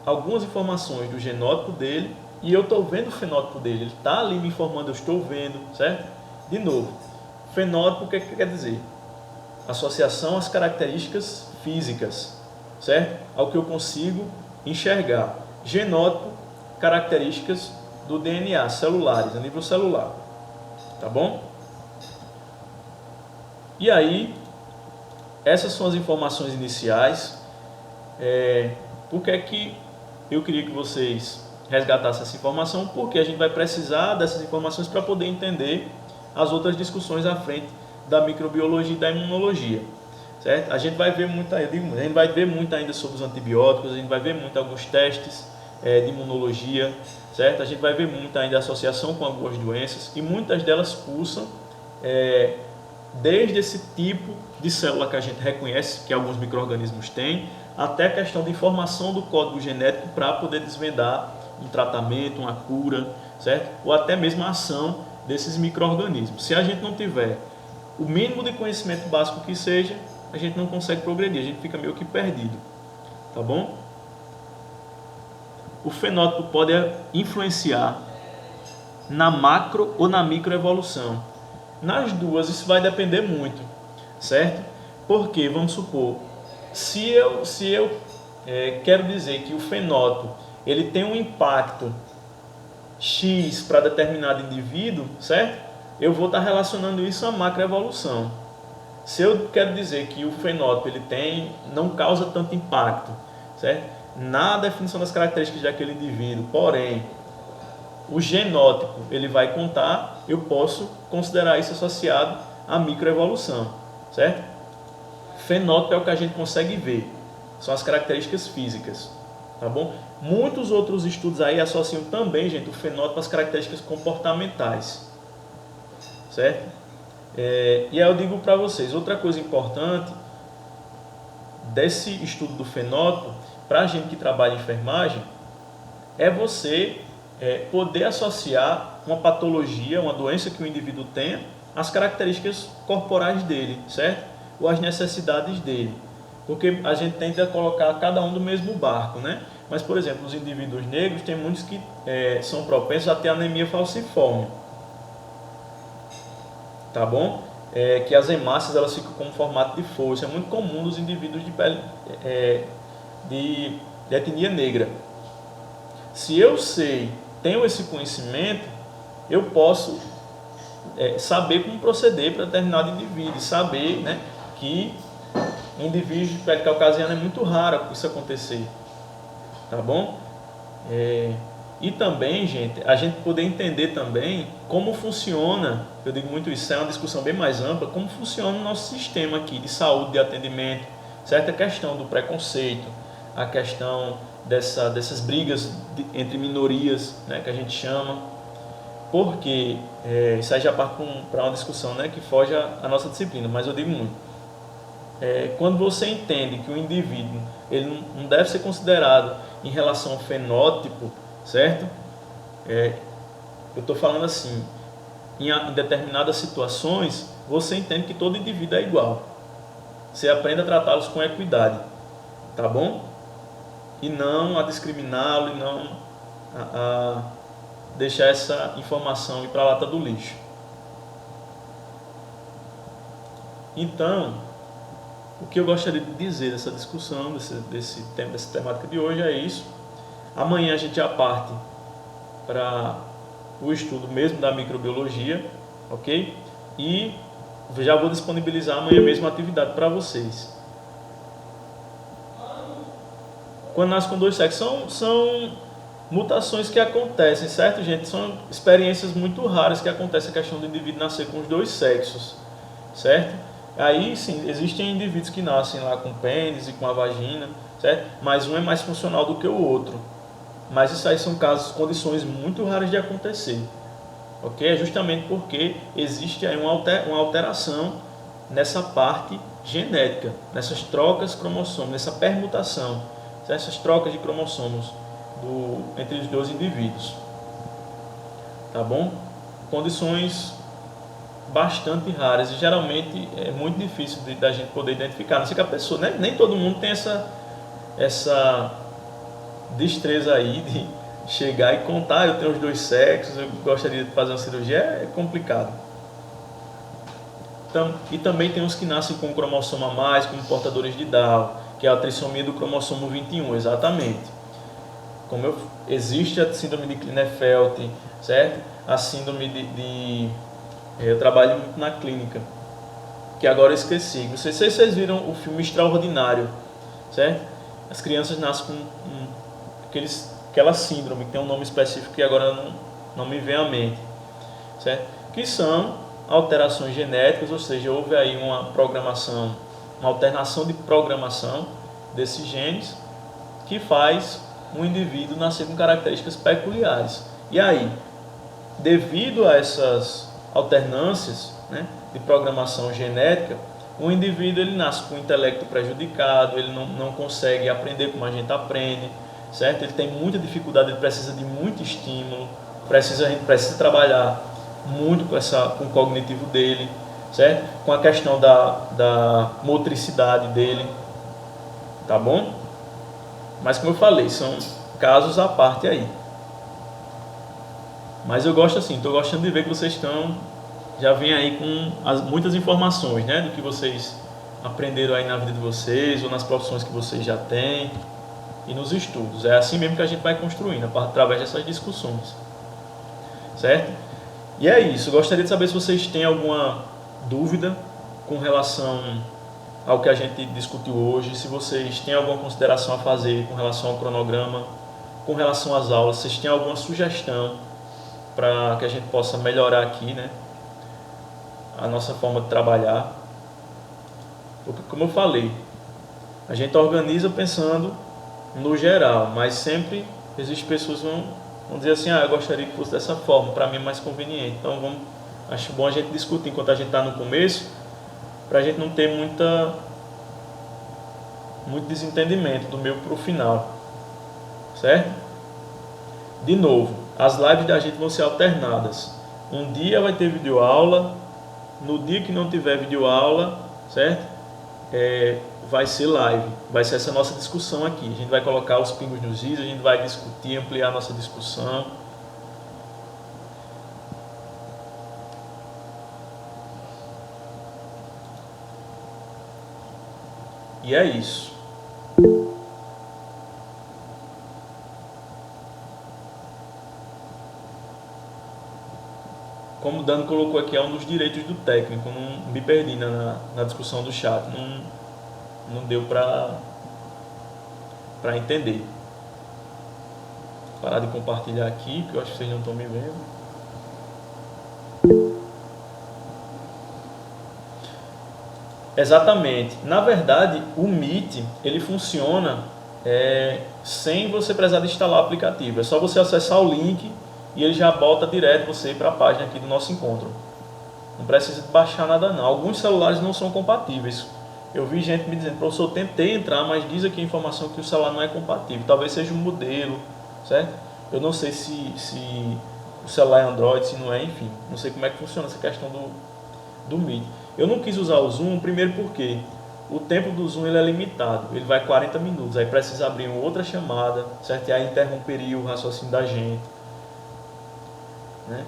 algumas informações do genótipo dele e eu estou vendo o fenótipo dele, ele está ali me informando, eu estou vendo, certo? De novo, fenótipo, o que quer dizer? Associação às características físicas, certo? Ao que eu consigo enxergar. Genótipo, características do DNA, celulares, a nível celular. Tá bom? E aí, essas são as informações iniciais. Por que é que eu queria que vocês resgatassem essa informação? Porque a gente vai precisar dessas informações para poder entender as outras discussões à frente da microbiologia e da imunologia, certo? A gente vai ver muito, a gente vai ver muito ainda sobre os antibióticos, a gente vai ver muito alguns testes de imunologia, certo? A gente vai ver muito ainda a associação com algumas doenças e muitas delas pulsam desde esse tipo de célula que a gente reconhece que alguns micro-organismos têm, até a questão de informação do código genético para poder desvendar um tratamento, uma cura, certo? Ou até mesmo a ação desses micro-organismos. Se a gente não tiver o mínimo de conhecimento básico que seja, a gente não consegue progredir, a gente fica meio que perdido, tá bom? O fenótipo pode influenciar na macro ou na microevolução. Nas duas isso vai depender muito, certo? Porque, vamos supor, se eu quero dizer que o fenótipo ele tem um impacto X para determinado indivíduo, certo? Eu vou estar relacionando isso à macroevolução. Se eu quero dizer que o fenótipo ele não causa tanto impacto, certo? Na definição das características daquele indivíduo, porém, o genótipo ele vai contar, eu posso considerar isso associado à microevolução, certo? Fenótipo é o que a gente consegue ver, são as características físicas, tá bom? Muitos outros estudos aí associam também, gente, o fenótipo às características comportamentais, certo? E aí eu digo para vocês, outra coisa importante desse estudo do fenótipo, para a gente que trabalha em enfermagem, é você poder associar uma patologia, uma doença que o indivíduo tenha, às características corporais dele, certo? Ou às necessidades dele. Porque a gente tende a colocar cada um do mesmo barco, né? Mas, por exemplo, os indivíduos negros, tem muitos que são propensos a ter anemia falciforme. Tá bom? Que as hemácias elas ficam com um formato de folha. Isso é muito comum nos indivíduos de pele de etnia negra. Se eu tenho esse conhecimento, eu posso saber como proceder para determinado indivíduo, saber, né, que indivíduos de pele caucasiana é muito raro isso acontecer, tá bom? E também, gente, a gente poder entender também como funciona, eu digo muito isso, é uma discussão bem mais ampla, como funciona o nosso sistema aqui de saúde, de atendimento, certa questão do preconceito, a questão dessas brigas entre minorias, né, que a gente chama, porque isso aí já parte para uma discussão, né, que foge à nossa disciplina, mas eu digo muito. Quando você entende que o indivíduo ele não deve ser considerado em relação ao fenótipo, certo? Eu estou falando assim, em determinadas situações, você entende que todo indivíduo é igual. Você aprende a tratá-los com equidade, tá bom? E não a discriminá-lo, e não a deixar essa informação ir para a lata do lixo. Então, o que eu gostaria de dizer dessa discussão, dessa temática de hoje é isso. Amanhã a gente já parte para o estudo mesmo da microbiologia, ok? E já vou disponibilizar amanhã mesmo a atividade para vocês. Quando nasce com dois sexos, são Mutações que acontecem, certo, gente? São experiências muito raras que acontece a questão do indivíduo nascer com os dois sexos, certo? Aí sim, existem indivíduos que nascem lá com pênis e com a vagina, certo? Mas um é mais funcional do que o outro. Mas isso aí são casos, condições muito raras de acontecer, ok? É justamente porque existe aí uma alteração nessa parte genética, nessas trocas cromossômicas, nessa permutação, essas trocas de cromossomos entre os dois indivíduos, tá bom? Condições bastante raras e geralmente é muito difícil da gente poder identificar. Não sei que a pessoa, né? Nem todo mundo tem essa destreza aí de chegar e contar, eu tenho os dois sexos, eu gostaria de fazer uma cirurgia, é complicado. Então, e também tem os que nascem com um cromossomo a mais, como portadores de Down, que é a trissomia do cromossomo 21, exatamente. Existe a síndrome de Klinefelter, certo? A síndrome eu trabalho muito na clínica, que agora eu esqueci. Vocês viram o filme Extraordinário, certo? As crianças nascem com aquela síndrome, que tem um nome específico que agora não me vem à mente, certo? Que são alterações genéticas, ou seja, houve aí uma alternação de programação desses genes que faz um indivíduo nascer com características peculiares. E aí, devido a essas alternâncias, né, de programação genética, o indivíduo ele nasce com o intelecto prejudicado, ele não consegue aprender como a gente aprende, certo? Ele tem muita dificuldade, ele precisa de muito estímulo, a gente precisa trabalhar muito com o cognitivo dele, certo? Com a questão da motricidade dele, tá bom? Mas como eu falei, são casos à parte aí. Mas eu gosto assim, estou gostando de ver que vocês já vêm aí com muitas informações, né? Do que vocês aprenderam aí na vida de vocês, ou nas profissões que vocês já têm, e nos estudos. É assim mesmo que a gente vai construindo, através dessas discussões, certo? E é isso, eu gostaria de saber se vocês têm alguma dúvida com relação ao que a gente discutiu hoje, se vocês têm alguma consideração a fazer com relação ao cronograma, com relação às aulas, se vocês têm alguma sugestão para que a gente possa melhorar aqui, né, a nossa forma de trabalhar. Porque, como eu falei, a gente organiza pensando no geral, mas sempre existem pessoas que vão dizer assim, eu gostaria que fosse dessa forma, para mim é mais conveniente. Então acho bom a gente discutir enquanto a gente está no começo, para a gente não ter muito desentendimento do meio para o final, certo? De novo, as lives da gente vão ser alternadas. Um dia vai ter videoaula, no dia que não tiver videoaula, certo? Vai ser live, vai ser essa nossa discussão aqui. A gente vai colocar os pingos nos is, a gente vai discutir, ampliar a nossa discussão. E é isso. Como o Dano colocou aqui, é um dos direitos do técnico. Não me perdi na discussão do chat. Não deu para entender. Vou parar de compartilhar aqui, porque eu acho que vocês não estão me vendo. Exatamente. Na verdade, o Meet ele funciona sem você precisar de instalar o aplicativo. É só você acessar o link e ele já bota direto você para a página aqui do nosso encontro. Não precisa baixar nada não. Alguns celulares não são compatíveis. Eu vi gente me dizendo, professor, tentei entrar, mas diz aqui a informação que o celular não é compatível. Talvez seja um modelo, certo? Eu não sei se o celular é Android, se não é, enfim. Não sei como é que funciona essa questão do Meet. Eu não quis usar o Zoom, primeiro porque o tempo do Zoom ele é limitado. Ele vai 40 minutos, aí precisa abrir uma outra chamada, certo? E aí interromperia o raciocínio da gente, né?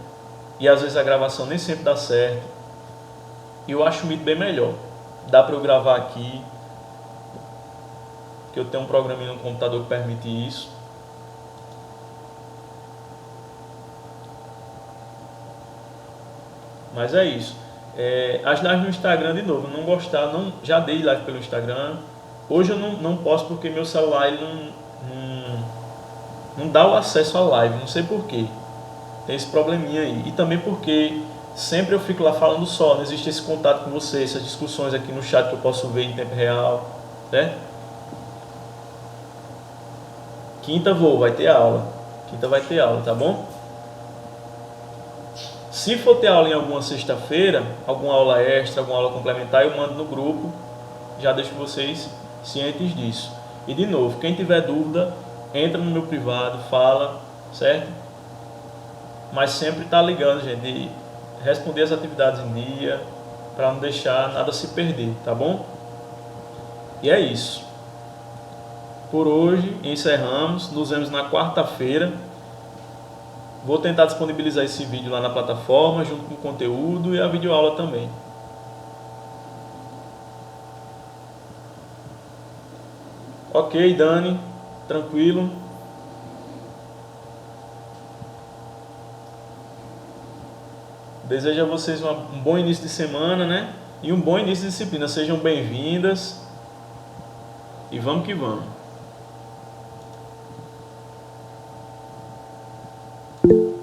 E às vezes a gravação nem sempre dá certo. E eu acho o Meet bem melhor. Dá para eu gravar aqui, que eu tenho um programinha no computador que permite isso. Mas é isso. As lives no Instagram, de novo, não gostar, já dei live pelo Instagram. Hoje eu não posso porque meu celular ele não dá o acesso à live, não sei porquê. Tem esse probleminha aí. E também porque sempre eu fico lá falando só, não existe esse contato com você, essas discussões aqui no chat que eu posso ver em tempo real, né? Quinta vai ter aula. Quinta vai ter aula, tá bom? Se for ter aula em alguma sexta-feira, alguma aula extra, alguma aula complementar, eu mando no grupo, já deixo vocês cientes disso. E de novo, quem tiver dúvida, entra no meu privado, fala, certo? Mas sempre tá ligando, gente, de responder as atividades em dia, para não deixar nada se perder, tá bom? E é isso. Por hoje encerramos, nos vemos na quarta-feira. Vou tentar disponibilizar esse vídeo lá na plataforma, junto com o conteúdo e a videoaula também. Ok, Dani, tranquilo. Desejo a vocês um bom início de semana, né? E um bom início de disciplina. Sejam bem-vindas. E vamos que vamos.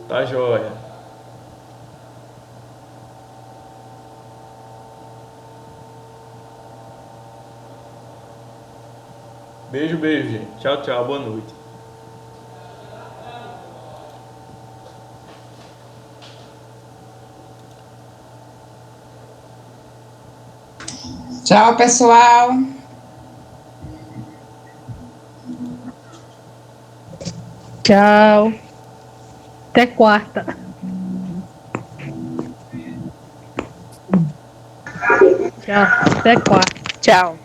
Tá joia. Beijo, beijo, gente. Tchau, tchau. Boa noite. Tchau, pessoal. Tchau. Até quarta. Tchau. Até quarta. Tchau.